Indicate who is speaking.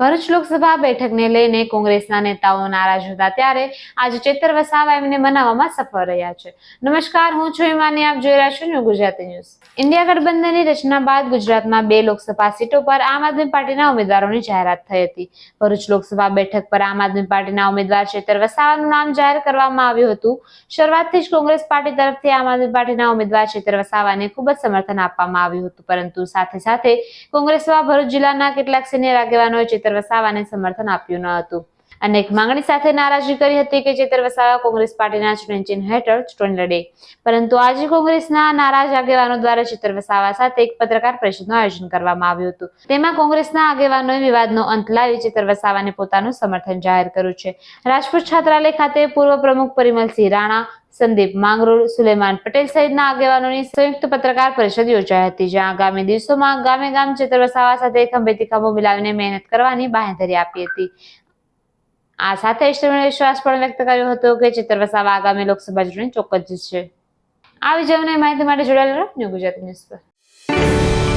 Speaker 1: ભરૂચ લોકસભા બેઠકને લઈને કોંગ્રેસના નેતાઓ નારાજ હતા ત્યારે આજે ચેતર વસાવા એમને મનાવવામાં સફળ રહ્યા છે। નમસ્કાર, હું છું હિમાની, આપ જોઈ રહ્યા છો ન્યૂ ગુજરાતી ન્યૂઝ। ઇન્ડિયા ગઠબંધનની રચના બાદ ગુજરાતમાં 2 લોકસભા સીટો પર આમ આદમી પાર્ટીના ઉમેદવારોની જાહેરાત થઈ હતી। ભરૂચ લોકસભા બેઠક પર આમ આદમી પાર્ટીના ઉમેદવાર ચેતર વસાવાનું નામ જાહેર કરવામાં આવ્યું હતું। શરૂઆતથી જ કોંગ્રેસ પાર્ટી તરફથી આમ આદમી પાર્ટીના ઉમેદવાર ચેતર વસાવાને ખૂબ જ સમર્થન આપવામાં આવ્યું હતું, પરંતુ સાથે સાથે કોંગ્રેસમાં ભરૂચ જિલ્લાના કેટલાક સિનિયર આગેવાનોએ ચેતર વસાવાને સમર્થન આપ્યું ન હતું અને એક માંગણી સાથે નારાજગી કરી હતી કે ચેતર વસાવા કોંગ્રેસ પાર્ટીના ચૂંટણી ચિહ્ન હેઠળ ચૂંટણી લડે, પરંતુ આજે કોંગ્રેસના નારાજ આગેવાનો દ્વારા ચેતર વસાવા સાથે એક પત્રકાર પરિષદનું આયોજન કરવામાં આવ્યું હતું। તેમાં કોંગ્રેસના આગેવાનોએ વિવાદનો અંત લાવી ચેતર વસાવાને પોતાનું સમર્થન જાહેર કર્યું છે। રાજપૂત છાત્રાલય ખાતે પૂર્વ પ્રમુખ પરિમલસિંહ રાણા, સંદીપ માંગરોળ, સુલેમાન પટેલ સહિતના આગેવાનોની સંયુક્ત પત્રકાર પરિષદ યોજાઈ હતી, જ્યાં આગામી દિવસોમાં ગામે ગામ ચેતર વસાવા સાથે ખંભેથી ખંભો મિલાવીને મહેનત કરવાની બાંહેધરી આપી હતી। આ સાથે જ તેમણે વિશ્વાસ પણ વ્યક્ત કર્યો હતો કે ચેતર વસાવા આગામી લોકસભા ચૂંટણી ચોક્કસ જીતશે। આવી જ માહિતી માટે જોડાયેલા રહો ન્યૂ ગુજરાતી ન્યૂઝ પર।